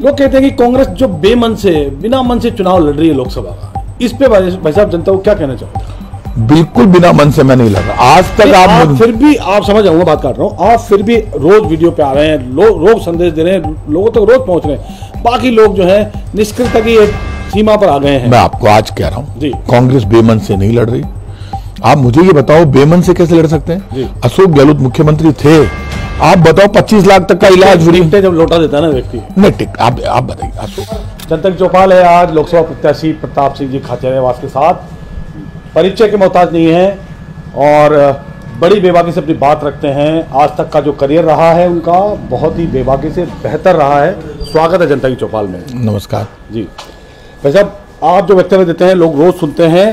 लोग कहते हैं कि कांग्रेस जो बेमन से बिना मन से चुनाव लड़ रही है लोकसभा का, इस पे भाई साहब जनता को क्या कहना चाहोगे? बिल्कुल बिना मन से मैं नहीं लगा आज तक। आप फिर भी आप समझ जाऊंगा, बात काट रहा हूँ, आप फिर भी रोज वीडियो पे आ रहे हैं, रोज संदेश दे रहे हैं, लोगों तक रोज पहुंच रहे हैं। बाकी लोग जो है निष्क्रियता की सीमा पर आ गए हैं। मैं आपको आज कह रहा हूँ कांग्रेस बेमन से नहीं लड़ रही। आप मुझे ये बताओ बेमन से कैसे लड़ सकते हैं? अशोक गहलोत मुख्यमंत्री थे, आप बताओ 25 लाख तक का इलाज फ्री जब लौटा देता है ना व्यक्ति। नहीं टिक, आप बताइए। अशोक जनता की चौपाल है आज लोकसभा प्रत्याशी प्रताप सिंह जी खाचरियावास के साथ, परिचय के मोहताज नहीं है और बड़ी बेबाकी से अपनी बात रखते हैं। आज तक का जो करियर रहा है उनका बहुत ही बेबाकी से बेहतर रहा है। स्वागत है जनता की चौपाल में। नमस्कार जी भाई साहब, आप जो वक्तव्य देते हैं लोग रोज सुनते हैं,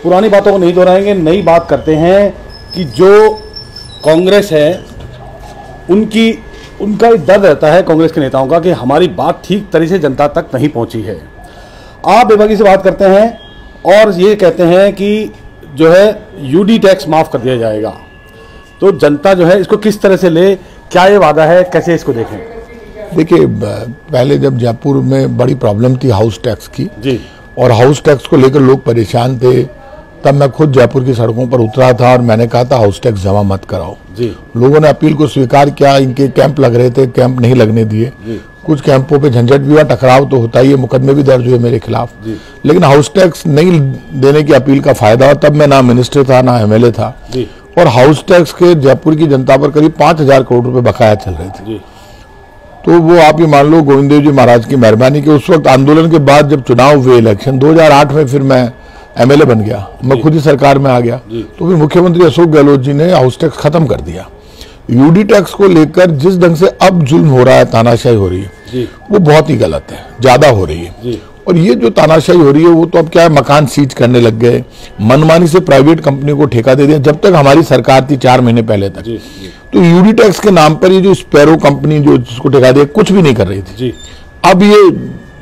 पुरानी बातों को नहीं दोहराएंगे, नई बात करते हैं कि जो कांग्रेस है उनका एक दर्द रहता है कांग्रेस के नेताओं का कि हमारी बात ठीक तरह से जनता तक नहीं पहुंची है। आप बेबाकी से बात करते हैं और ये कहते हैं कि जो है यूडी टैक्स माफ कर दिया जाएगा, तो जनता जो है इसको किस तरह से ले, क्या ये वादा है, कैसे इसको देखें? देखिए, पहले जब जयपुर में बड़ी प्रॉब्लम थी हाउस टैक्स की जी, और हाउस टैक्स को लेकर लोग परेशान थे, तब मैं खुद जयपुर की सड़कों पर उतरा था और मैंने कहा था हाउस टैक्स जमा मत कराओ। जी, लोगों ने अपील को स्वीकार किया, इनके कैंप लग रहे थे, कैंप नहीं लगने दिए। कुछ कैंपों पे झंझट भी हुआ, टकराव तो होता ही है, मुकदमे भी दर्ज हुए मेरे खिलाफ। लेकिन हाउस टैक्स नहीं देने की अपील का फायदा, और तब मैं ना मिनिस्टर था ना एमएलए था, और हाउस टैक्स के जयपुर की जनता पर करीब 5,000 करोड़ रुपए बकाया चल रहे थे। तो वो आप ही मान लो गोविंद देव जी महाराज की मेहरबानी के उस वक्त आंदोलन के बाद जब चुनाव हुए इलेक्शन 2008 में, फिर मैं एमएलए बन गया, मैं खुद ही सरकार में आ गया, तो फिर मुख्यमंत्री अशोक गहलोत जी ने हाउस टैक्स खत्म कर दिया। यूडी टैक्स को लेकर जिस ढंग से अब जुल्म हो रहा है, तानाशाही हो रही है, वो बहुत ही गलत है, ज्यादा हो रही है। और ये जो तानाशाही हो रही है वो तो अब क्या है, मकान सीज करने लग गए, मनमानी से प्राइवेट कंपनी को ठेका दे दिया। जब तक हमारी सरकार थी 4 महीने पहले तक, तो यूडी टैक्स के नाम पर ये जो स्पैरो कंपनी जो जिसको ठेका दिया कुछ भी नहीं कर रही थी। अब ये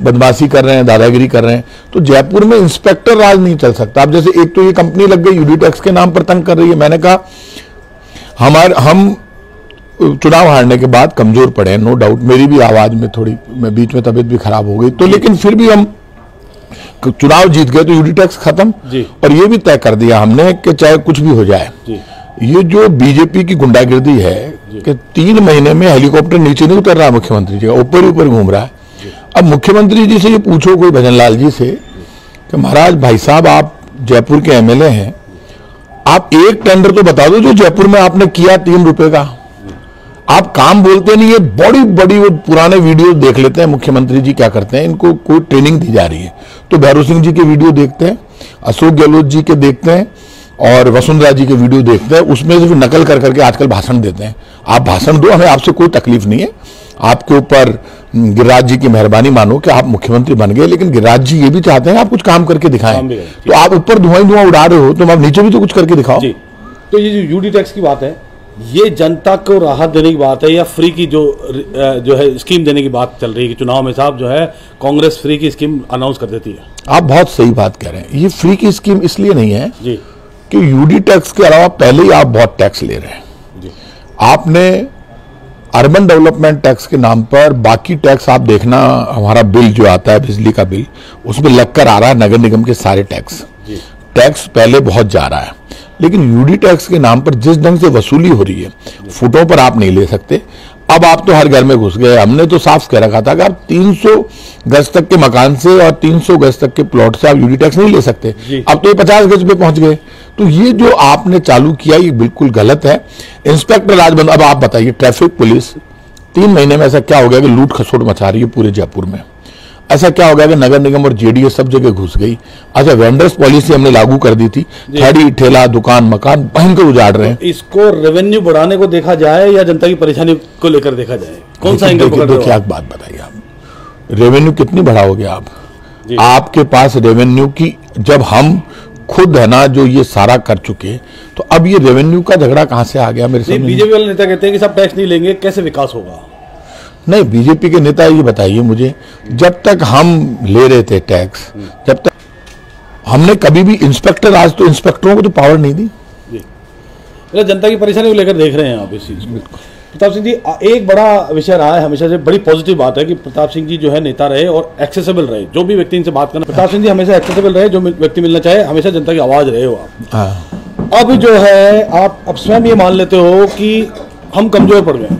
बदमाशी कर रहे हैं, दादागिरी कर रहे हैं। तो जयपुर में इंस्पेक्टर राज नहीं चल सकता। अब जैसे एक तो ये कंपनी लग गई यूडी टैक्स के नाम पर तंग कर रही है। मैंने कहा हम चुनाव हारने के बाद कमजोर पड़े, नो डाउट, मेरी भी आवाज में थोड़ी, मैं बीच में तबीयत भी खराब हो गई, तो लेकिन फिर भी हम चुनाव जीत गए तो यूडी टैक्स खत्म। और ये भी तय कर दिया हमने कि चाहे कुछ भी हो जाए, ये जो बीजेपी की गुंडागिर्दी है कि 3 महीने में हेलीकॉप्टर नीचे नहीं उतर रहा मुख्यमंत्री जी का, ऊपर ही ऊपर घूम रहा है। अब मुख्यमंत्री जी से ये पूछो, कोई भजन लाल जी से, कि महाराज भाई साहब आप जयपुर के एमएलए हैं, आप एक टेंडर तो बता दो जो जयपुर में आपने किया 3 रुपए का। आप काम बोलते नहीं है, बड़ी बड़ी वो पुराने वीडियो देख लेते हैं मुख्यमंत्री जी क्या करते हैं, इनको कोई ट्रेनिंग दी जा रही है तो भैरव सिंह जी के वीडियो देखते हैं, अशोक गहलोत जी के देखते हैं और वसुंधरा जी के वीडियो देखते हैं, उसमें से फिर नकल कर करके आजकल भाषण देते हैं। आप भाषण दो, हमें आपसे कोई तकलीफ नहीं है, आपके ऊपर गिरिराज जी की मेहरबानी मानो कि आप मुख्यमंत्री बन गए, लेकिन गिरिराज जी ये भी चाहते हैं आप कुछ काम करके दिखाएं। तो आप ऊपर धुआं उड़ा रहे हो, तो आप नीचे भी तो कुछ करके दिखाओ। तो ये जो यूडी टैक्स की बात है, ये जनता को राहत देने की बात है या फ्री की जो है स्कीम देने की बात चल रही है कि चुनाव में साहब जो है कांग्रेस फ्री की स्कीम अनाउंस कर देती है? आप बहुत सही बात कह रहे हैं। ये फ्री की स्कीम इसलिए नहीं है कि यूडी टैक्स के अलावा पहले ही आप बहुत टैक्स ले रहे हैं। आपने अर्बन डेवलपमेंट टैक्स के नाम पर बाकी टैक्स आप देखना, हमारा बिल जो आता है बिजली का बिल, उसमें लगकर आ रहा है नगर निगम के सारे टैक्स पहले बहुत जा रहा है, लेकिन यूडी टैक्स के नाम पर जिस ढंग से वसूली हो रही है, फुटों पर आप नहीं ले सकते। अब आप तो हर घर में घुस गए। हमने तो साफ कह रखा था कि आप 300 गज तक के मकान से और 300 गज तक के प्लॉट से आप यूडी टैक्स नहीं ले सकते। अब तो ये 50 गज पे पहुंच गए। तो ये जो आपने चालू किया ये बिल्कुल गलत है। इंस्पेक्टर राज बंद, अब आप बताइए, ट्रैफिक पुलिस 3 महीने में ऐसा क्या हो गया कि लूट खसोट मचा रही है पूरे जयपुर में? ऐसा क्या हो गया कि नगर निगम और जेडीएस सब जगह घुस गई? अच्छा, वेंडर्स पॉलिसी हमने लागू कर दी थी, ठेड़ी ठेला दुकान मकान भयंकर उजाड़ रहे हैं। इसको रेवेन्यू बढ़ाने को देखा जाए या जनता की परेशानी को लेकर देखा जाए, कौन सा एंगल पकड़ रहे हो? क्या बात बताइए आप, रेवेन्यू कितनी बढ़ाओगे आप? आपके पास रेवेन्यू की, जब हम खुद है ना जो ये सारा कर चुके, तो अब ये रेवेन्यू का झगड़ा कहां से आ गया मेरे सामने? बीजेपी वाले नेता कहते हैं कि सब टैक्स नहीं लेंगे, कैसे विकास होगा? नहीं, बीजेपी के नेता ये बताइए मुझे, जब तक हम ले रहे थे टैक्स, जब तक हमने कभी भी इंस्पेक्टर, आज तो इंस्पेक्टरों को तो पावर नहीं दी। जनता की परेशानी को लेकर देख रहे हैं आप इस चीज को? प्रताप सिंह जी, एक बड़ा विषय रहा है हमेशा से, बड़ी पॉजिटिव बात है कि प्रताप सिंह जी जो है नेता रहे और एक्सेसिबल रहे, जो भी व्यक्ति इनसे बात करना, प्रताप सिंह जी हमेशा एक्सेसिबल रहे, जो व्यक्ति मिलना चाहे हमेशा जनता की आवाज रहे हो आप। अब जो है आप अब स्वयं ये मान लेते हो कि हम कमजोर पड़ गए,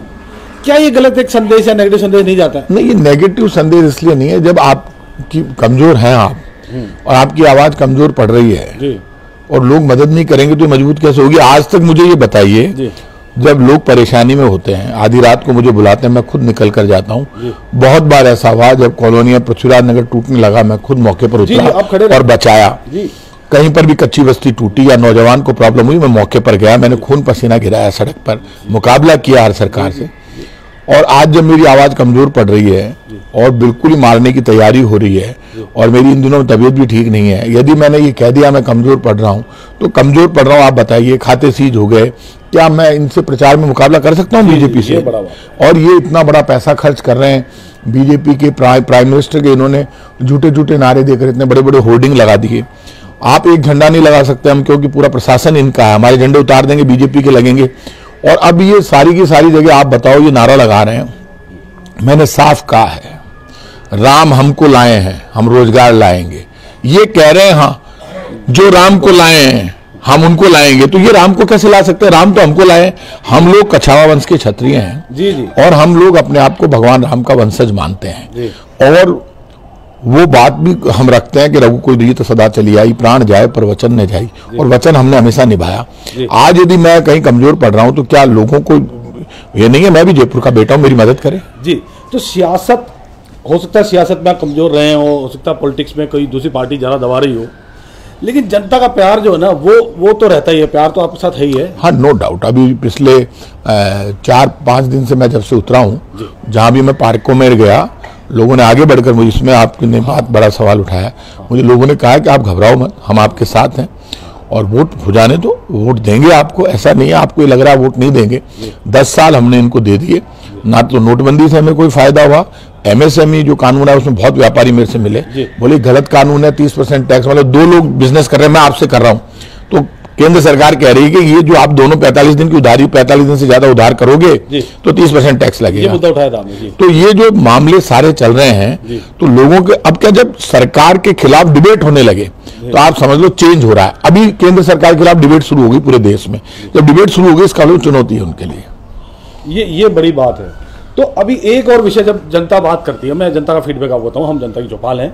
क्या ये गलत एक संदेश या नेगेटिव संदेश नहीं जाता है? नहीं, ये नेगेटिव संदेश इसलिए नहीं है, जब आप कमजोर हैं आप और आपकी आवाज कमजोर पड़ रही है जी। और लोग मदद नहीं करेंगे तो मजबूत कैसे होगी? आज तक मुझे ये बताइए, जब लोग परेशानी में होते हैं, आधी रात को मुझे बुलाते हैं, मैं खुद निकल कर जाता हूँ। बहुत बार ऐसा हुआ जब कॉलोनी पृथ्वीराज नगर टूटने लगा, मैं खुद मौके पर उतरा और बचाया। कहीं पर भी कच्ची बस्ती टूटी या नौजवान को प्रॉब्लम हुई, मैं मौके पर गया, मैंने खून पसीना गिराया सड़क पर, मुकाबला किया हर सरकार से। और आज जब मेरी आवाज कमजोर पड़ रही है और बिल्कुल ही मारने की तैयारी हो रही है और मेरी इन दिनों तबीयत भी ठीक नहीं है, यदि मैंने ये कह दिया मैं कमजोर पड़ रहा हूं तो कमजोर पड़ रहा हूं, आप बताइए, खाते सीज हो गए, क्या मैं इनसे प्रचार में मुकाबला कर सकता हूं बीजेपी से? और ये इतना बड़ा पैसा खर्च कर रहे हैं बीजेपी के प्राइम मिनिस्टर के, इन्होंने झूठे झूठे नारे देकर इतने बड़े बड़े होर्डिंग लगा दिए। आप एक झंडा नहीं लगा सकते हम, क्योंकि पूरा प्रशासन इनका है, हमारे झंडे उतार देंगे, बीजेपी के लगेंगे। और अब ये सारी की सारी जगह आप बताओ ये नारा लगा रहे हैं। मैंने साफ कहा है, राम हमको लाए हैं, हम रोजगार लाएंगे। ये कह रहे हैं हाँ, जो राम को लाए हैं हम उनको लाएंगे, तो ये राम को कैसे ला सकते हैं? राम तो हमको लाए। हम लोग कछावा वंश के क्षत्रिय हैं जी। और हम लोग अपने आप को भगवान राम का वंशज मानते हैं और वो बात भी हम रखते हैं कि रघुकुल रीत सदा चली आई, प्राण जाए पर वचन न जाई, और वचन हमने हमेशा निभाया। आज यदि मैं कहीं कमजोर पड़ रहा हूं तो क्या लोगों को ये नहीं है मैं भी जयपुर का बेटा हूं, मेरी मदद करे? जी। तो सियासत, हो सकता है सियासत में आप कमजोर रहे हो सकता है पॉलिटिक्स में कोई दूसरी पार्टी ज्यादा दबा रही हो, लेकिन जनता का प्यार जो है ना वो तो रहता ही है, प्यार तो आपके साथ है ही है। हाँ, नो डाउट। अभी पिछले 4-5 दिन से मैं जब से उतरा हूँ, जहाँ भी मैं पार्कों में गया, लोगों ने आगे बढ़कर मुझे, इसमें आपने बात बड़ा सवाल उठाया, मुझे लोगों ने कहा कि आप घबराओ मत, हम आपके साथ हैं और वोट हो जाने दो, वोट देंगे आपको। ऐसा नहीं है आपको ये लग रहा है वोट नहीं देंगे। 10 साल हमने इनको दे दिए, ना तो नोटबंदी से हमें कोई फायदा हुआ, एमएसएमई जो कानून है उसमें बहुत व्यापारी मेरे से मिले, बोले गलत कानून है, 30% टैक्स, मतलब 2 लोग बिजनेस कर रहे हैं, मैं आपसे कर रहा हूं, तो केंद्र सरकार कह रही है कि ये जो आप दोनों 45 दिन की उधारी, 45 दिन से ज्यादा उधार करोगे तो 30% टैक्स लगेगा। ये मुद्दा उठाया था हमने। तो ये जो मामले सारे चल रहे हैं, तो लोगों के अब क्या, जब सरकार के खिलाफ डिबेट होने लगे तो आप समझ लो चेंज हो रहा है। अभी केंद्र सरकार के खिलाफ डिबेट शुरू होगी पूरे देश में, जब डिबेट शुरू होगी इसका चुनौती है उनके लिए। ये बड़ी बात है। तो अभी एक और विषय, जब जनता बात करती है, मैं जनता का फीडबैक आपको बताऊं, हम जनता की चौपाल हैं,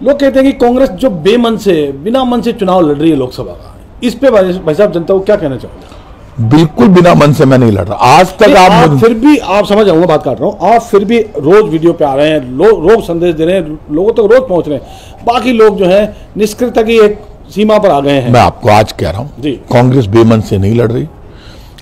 लोग कहते हैं कि कांग्रेस जो बेमन से, बिना मन से चुनाव लड़ रही है लोकसभा का, इस पे भाई साहब जनता को क्या कहना चाहोगे? बिल्कुल बिना मन से मैं नहीं लड़ रहा आज तक। आप फिर भी, आप समझ आऊंगा बात काट रहा हूं, आप फिर भी रोज वीडियो पे आ रहे हैं, रोज संदेश दे रहे हैं, लोगों तक रोज पहुंच रहे हैं, बाकी लोग जो है निष्क्रियता की एक सीमा पर आ गए हैं। मैं आपको आज कह रहा हूं, कांग्रेस बेमन से नहीं लड़ रही।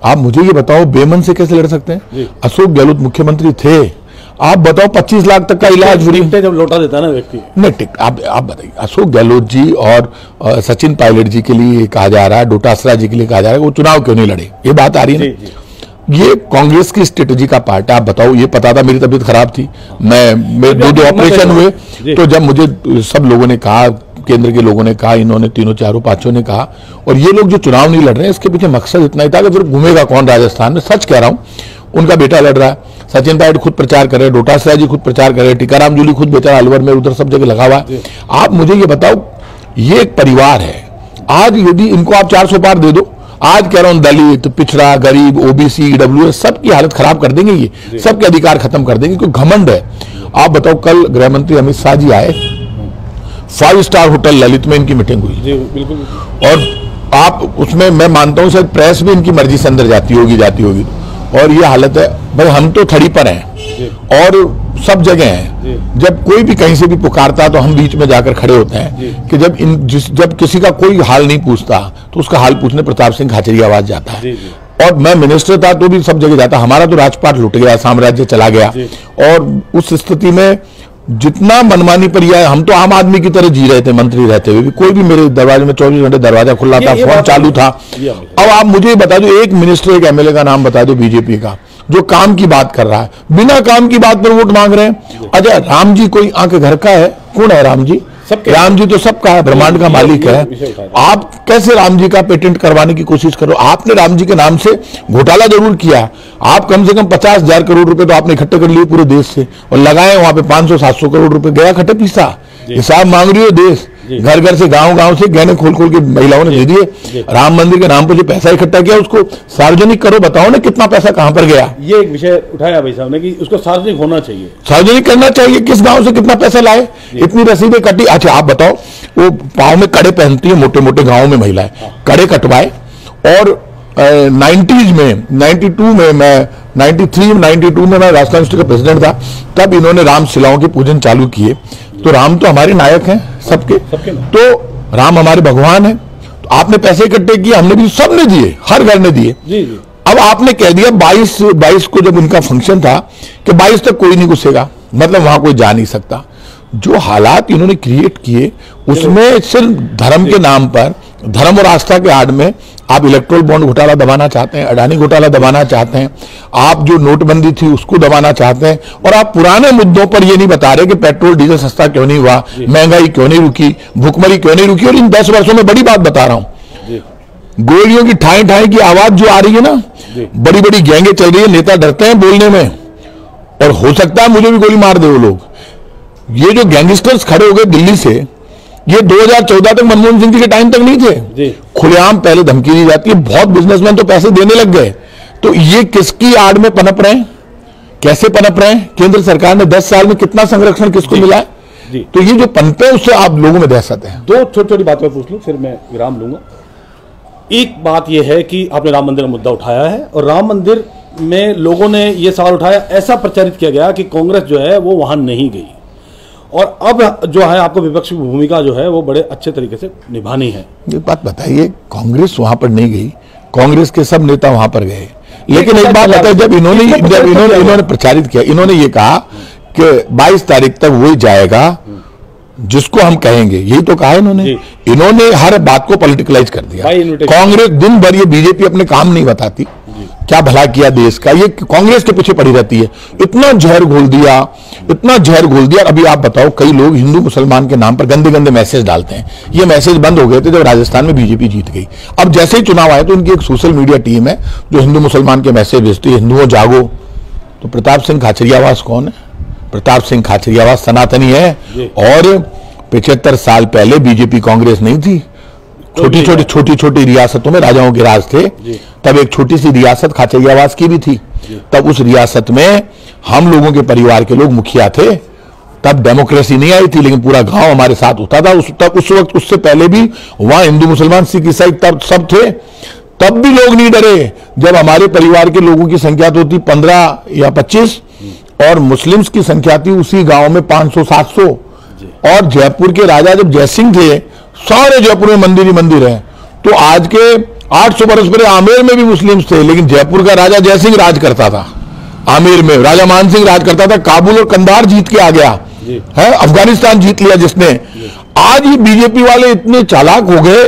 आप मुझे ये बताओ बेमन से कैसे लड़ सकते हैं? अशोक गहलोत मुख्यमंत्री थे, आप बताओ 25 लाख तक का इलाज फ्री, जब लौटा देता है ना व्यक्ति। नहीं, आप बताइए, अशोक गहलोत जी और सचिन पायलट जी के लिए कहा जा रहा है, डोटासरा जी के लिए कहा जा रहा है, वो चुनाव क्यों नहीं लड़े? ये बात आ रही है ना, ये कांग्रेस की स्ट्रेटेजी का पार्ट है। आप बताओ, ये पता था मेरी तबीयत खराब थी, मैं 2 ऑपरेशन हुए, तो जब मुझे सब लोगों ने कहा, केंद्र के लोगों ने कहा, इन्होंने तीनों चारों पांचों ने कहा, और ये लोग जो चुनाव नहीं लड़ रहे हैं इसके पीछे मकसद इतना ही था कि फिर घूमेगा कौन राजस्थान में। सच कह रहा हूं, उनका बेटा लड़ रहा है, सचिन पायलट खुद प्रचार कर रहे हैं, डोटासरा जी खुद प्रचार कर रहे हैं, टीकाराम जूली खुद बेचारा अलवर में उधर सब जगह लगा हुआ है। आप मुझे ये बताओ, ये एक परिवार है, आज यदि इनको आप 400 पार दे दो, आज कह रहा हूं दलित, पिछड़ा, गरीब, ओबीसी, ईडब्ल्यूएस, सबकी हालत खराब कर देंगे, ये सबके अधिकार खत्म कर देंगे, क्योंकि घमंड है। आप बताओ, कल गृह मंत्री अमित शाह जी आए, 5 स्टार होटल ललित में इनकी मीटिंग हुई, बिल्कुल, और आप उसमें मैं मानता हूं शायद प्रेस भी इनकी मर्जी से अंदर जाती होगी, और ये हालत है। भाई हम तो थड़ी पर हैं और सब जगह हैं, जब कोई भी कहीं से भी पुकारता तो हम बीच में जाकर खड़े होते हैं कि जब किसी का कोई हाल नहीं पूछता तो उसका हाल पूछने प्रताप सिंह खाचरी आवाज जाता है। और मैं मिनिस्टर था तो भी सब जगह जाता, हमारा तो राजपाट लुट गया, साम्राज्य चला गया, और उस स्थिति में जितना मनमानी पर यह, हम तो आम आदमी की तरह जी रहे थे मंत्री रहते हुए भी, कोई भी मेरे दरवाजे में 24 घंटे दरवाजा खुला था, फोन चालू था। अब आप मुझे बता दो, एक मिनिस्टर, एक एमएलए का नाम बता दो बीजेपी का जो काम की बात कर रहा है, बिना काम की बात पर वोट मांग रहे हैं। अच्छा, राम जी कोई आके घर का है? कौन है राम जी? राम जी तो सबका है, ब्रह्मांड का मालिक है। आप कैसे राम जी का पेटेंट करवाने की कोशिश करो? आपने राम जी के नाम से घोटाला जरूर किया। आप कम से कम 50,000 करोड़ रुपए तो आपने इकट्ठे कर लिए पूरे देश से और लगाए वहां पे 500-700 करोड़ रुपए गया खट्टे पीसा। हिसाब मांग रही हो देश, घर घर से गांव से गहने खोल खोल के महिलाओं ने दे दिए। राम मंदिर के नाम पर जो पैसा इकट्ठा किया उसको सार्वजनिक करो, बताओ ना कितना पैसा कहां पर गया। ये एक विषय उठाया भाई साहब ने कि उसको सार्वजनिक होना चाहिए, सार्वजनिक करना चाहिए। किस गांव से कितना पैसा लाए, इतनी रसीदें कटी। अच्छा आप बताओ, वो पाँव में कड़े पहनती है मोटे मोटे गाँव में महिलाएं, कड़े कटवाए। और 90s में 92 में मैं 93 92 में मैं राजस्थान यूनिवर्सिटी का प्रेसिडेंट था, तब इन्होंने राम शिलाओं के पूजन चालू किए। तो राम तो हमारे नायक हैं सबके, तो राम हमारे भगवान हैं। तो आपने पैसे इकट्ठे किए, हमने भी, सबने दिए, हर घर ने दिए। अब आपने कह दिया 22 को जब उनका फंक्शन था कि 22 तक कोई नहीं घुसेगा, मतलब वहां कोई जा नहीं सकता। जो हालात इन्होंने क्रिएट किए उसमें सिर्फ धर्म के नाम पर, धर्म और आस्था के आड़ में आप इलेक्ट्रोल बॉन्ड घोटाला दबाना चाहते हैं, अडानी घोटाला दबाना चाहते हैं, आप जो नोटबंदी थी उसको दबाना चाहते हैं, और आप पुराने मुद्दों पर ये नहीं बता रहे कि पेट्रोल डीजल सस्ता क्यों नहीं हुआ, महंगाई क्यों नहीं रुकी, भुखमरी क्यों नहीं रुकी। और इन 10 वर्षों में बड़ी बात बता रहा हूं, गोलियों की ठाई ठाई की आवाज जो आ रही है ना, बड़ी बड़ी गैंगे चल रही है, नेता डरते हैं बोलने में, और हो सकता है मुझे भी गोली मार दे वो लोग। ये जो गैंगस्टर्स खड़े हो गए दिल्ली से, ये 2014 तक मनमोहन सिंह जी के टाइम तक नहीं थे। खुलेआम पहले धमकी दी जाती है, बहुत बिजनेसमैन तो पैसे देने लग गए। तो ये किसकी आड़ में पनप रहे हैं, कैसे पनप रहे हैं? केंद्र सरकार ने 10 साल में कितना संरक्षण किसको मिला है? तो ये जो पनपे उससे आप लोगों में दहशत है। 2 छोटी छोटी बातें पूछ लूं फिर मैं विराम लूंगा। एक बात यह है कि आपने राम मंदिर का मुद्दा उठाया है, और राम मंदिर में लोगों ने यह सवाल उठाया, ऐसा प्रचारित किया गया कि कांग्रेस जो है वो वहां नहीं गई, और अब जो है आपको विपक्ष की भूमिका जो है वो बड़े अच्छे तरीके से निभानी है। ये बात बताइए, कांग्रेस वहां पर नहीं गई, कांग्रेस के सब नेता वहां पर गए। लेकिन एक बात बताइए, जब इन्होंने प्रचारित किया, इन्होंने ये कहा कि 22 तारीख तक वही जाएगा जिसको हम कहेंगे, यही तो कहा इन्होंने हर बात को पॉलिटिकलाइज कर दिया। कांग्रेस दिन भर, ये बीजेपी अपने काम नहीं बताती, क्या भला किया देश का, ये कांग्रेस के पीछे पड़ी रहती है। इतना जहर घोल दिया, इतना जहर घोल दिया। अभी आप बताओ, कई लोग हिंदू मुसलमान के नाम पर गंदे गंदे मैसेज डालते हैं। ये मैसेज बंद हो गए थे जब राजस्थान में बीजेपी जीत गई। अब जैसे ही चुनाव आए तो उनकी एक सोशल मीडिया टीम है जो हिंदू मुसलमान के मैसेज भेजती है, हिंदुओं जागो। तो प्रताप सिंह खाचरियावास कौन है? प्रताप सिंह खाचरियावास सनातनी है, और 75 साल पहले बीजेपी कांग्रेस नहीं थी। छोटी छोटी रियासतों में राजाओं के राज थे, तब एक छोटी सी रियासत खाचरियावास की भी थी। तब उस रियासत में हम लोगों के परिवार के लोग मुखिया थे। तब डेमोक्रेसी नहीं आई थी, लेकिन पूरा गांव हमारे साथ होता था। उस वक्त, उससे पहले भी वहां हिंदू मुसलमान सिख ईसाई तब सब थे, तब भी लोग नहीं डरे। जब हमारे परिवार के लोगों की संख्या तो थी 15 या 25, और मुस्लिम्स की संख्या थी उसी गांव में 500-700। और जयपुर के राजा जब जयसिंह थे, सारे जयपुर में मंदिर ही मंदिर है। तो आज के 800 बरस पहले आमेर में भी मुस्लिम्स थे, लेकिन जयपुर का राजा जयसिंह राज करता था। आमेर में राजा मान सिंह राज करता था। काबुल और कंधार जीत के आ गया है, अफगानिस्तान जीत लिया जिसने। आज ही बीजेपी वाले इतने चालाक हो गए,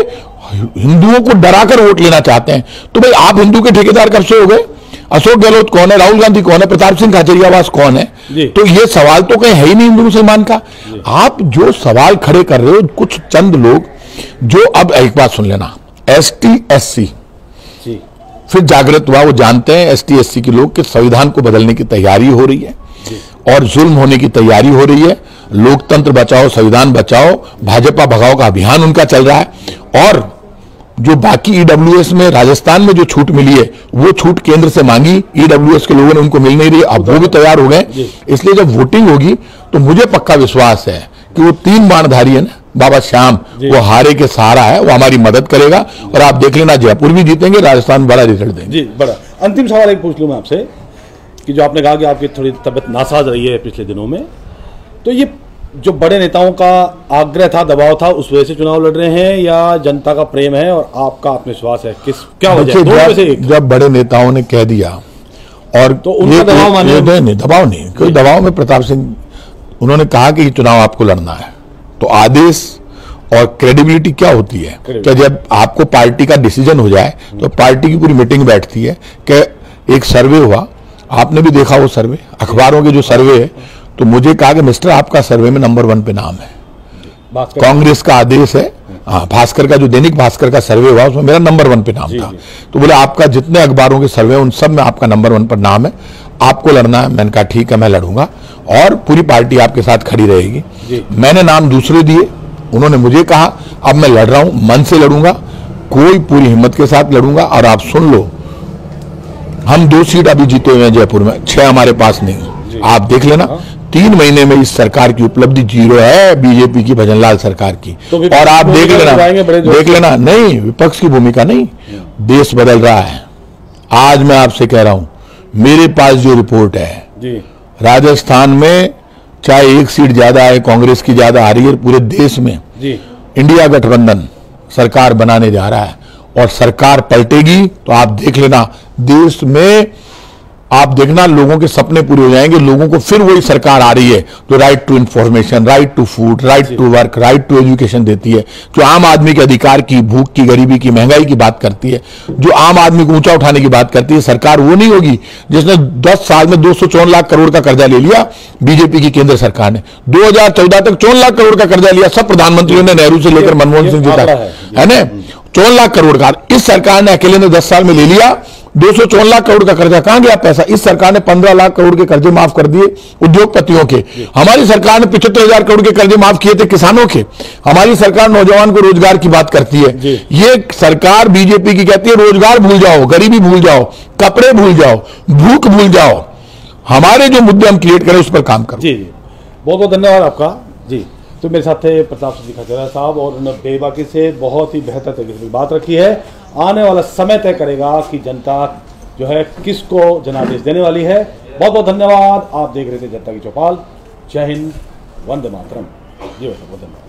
हिंदुओं को डराकर वोट लेना चाहते हैं। तो भाई आप हिंदू के ठेकेदार कब से हो गए? अशोक गहलोत कौन है, राहुल गांधी कौन है, प्रताप सिंह खाचरियावास कौन है? तो ये सवाल तो कहीं है ही नहीं हिंदू मुसलमान का। आप जो सवाल खड़े कर रहे हो, कुछ चंद लोग जो, अब एक बात सुन लेना, ST SC फिर जागृत हुआ, वो जानते हैं ST SC के लोग कि संविधान को बदलने की तैयारी हो रही है और जुल्म होने की तैयारी हो रही है। लोकतंत्र बचाओ, संविधान बचाओ, भाजपा भगाओ का अभियान उनका चल रहा है। और जो बाकी EWS में राजस्थान में जो छूट मिली है, वो छूट केंद्र से मांगी, EWS के लोगों ने उनको मिल नहीं रही, अब वो भी तैयार हो गए। इसलिए जब वोटिंग होगी तो मुझे पक्का विश्वास है कि वो 3 बाणधारी है ना, बाबा श्याम, वो हारे के सहारा है, वो हमारी मदद करेगा। और आप देख लेना, जयपुर भी जीतेंगे, राजस्थान बड़ा रिजल्ट देंगे। जी, बड़ा। अंतिम सवाल एक पूछ लूं मैं आपसे, कि जो आपने कहा कि आपकी थोड़ी तबियत नासाज रही है पिछले दिनों में, तो ये जो बड़े नेताओं का आग्रह था, दबाव था, उस वजह से चुनाव लड़ रहे हैं, या जनता का प्रेम है और आपका आत्मविश्वास है? क्या वजह है? जब बड़े नेताओं ने कह दिया, और तो उनका दबाव माने? नहीं, दबाव नहीं, कोई दबाव में। प्रताप सिंह, उन्होंने कहा कि ये चुनाव आपको लड़ना है, तो आदेश और क्रेडिबिलिटी क्या होती है? क्या जब आपको पार्टी का डिसीजन हो जाए तो पार्टी की पूरी मीटिंग बैठती है कि एक सर्वे हुआ, आपने भी देखा वो सर्वे, अखबारों के जो सर्वे है, तो मुझे कहा कि मिस्टर आपका सर्वे में नंबर 1 पे नाम है। कांग्रेस का आदेश है। हाँ, भास्कर का जो दैनिक भास्कर का सर्वे हुआ उसमें मेरा नंबर 1 पे नाम था। तो बोले आपका जितने अखबारों के सर्वे उन सब में आपका नंबर 1 पर नाम है, आपको लड़ना है। मैंने कहा ठीक है, मैं लड़ूंगा और पूरी पार्टी आपके साथ खड़ी रहेगी। मैंने नाम दूसरे दिए, उन्होंने मुझे कहा अब मैं लड़ रहा हूं, मन से लड़ूंगा, कोई पूरी हिम्मत के साथ लड़ूंगा। और आप सुन लो, हम 2 सीट अभी जीते हुए हैं जयपुर में, 6 हमारे पास नहीं। आप देख लेना 3 महीने में इस सरकार की उपलब्धि 0 है, बीजेपी की भजनलाल सरकार की। और आप देख लेना नहीं, विपक्ष की भूमिका नहीं, देश बदल रहा है। आज मैं आपसे कह रहा हूं, मेरे पास जो रिपोर्ट है, राजस्थान में चाहे 1 सीट ज्यादा है, कांग्रेस की ज्यादा आ रही है, पूरे देश में इंडिया गठबंधन सरकार बनाने जा रहा है और सरकार पलटेगी तो आप देख लेना, देश में आप देखना लोगों के सपने पूरे हो जाएंगे। लोगों को फिर वही सरकार आ रही है जो right to information, right to food, right to work, right to education देती है, जो आम आदमी के अधिकार की, भूख की, गरीबी की, महंगाई की बात करती है, जो आम आदमी को ऊंचा उठाने की बात करती है। सरकार वो नहीं होगी जिसने 10 साल में 254 लाख करोड़ का कर्जा ले लिया। बीजेपी की केंद्र सरकार ने 2014 तक 54 लाख करोड़ का कर्जा लिया, सब प्रधानमंत्रियों ने, नेहरू से लेकर मनमोहन सिंह जी तक, है ना, 54 लाख करोड़ का। इस सरकार ने अकेले ने 10 साल में ले लिया 254 लाख करोड़ का कर्जा। कहां गया पैसा? इस सरकार ने 15 लाख करोड़ के कर्जे माफ कर दिए उद्योगपतियों के। हमारी सरकार ने 75,000 करोड़ के कर्जे माफ किए थे किसानों के। हमारी सरकार नौजवान को रोजगार की बात करती है। ये सरकार बीजेपी की कहती है रोजगार भूल जाओ, गरीबी भूल जाओ, कपड़े भूल जाओ, भूख भूल जाओ। हमारे जो मुद्दे हम क्रिएट करें उस पर काम करो। जी जी, बहुत बहुत धन्यवाद आपका। जी, तो मेरे साथ थे प्रताप सिंह खचेरा साहब और उन्होंने बेबाकी से बहुत ही बेहतर तरीके से बात रखी है। आने वाला समय तय करेगा कि जनता जो है किसको जनादेश देने वाली है। बहुत बहुत धन्यवाद। आप देख रहे थे जनता की चौपाल। जय हिंद, वंदे मातरम। जी बहुत धन्यवाद।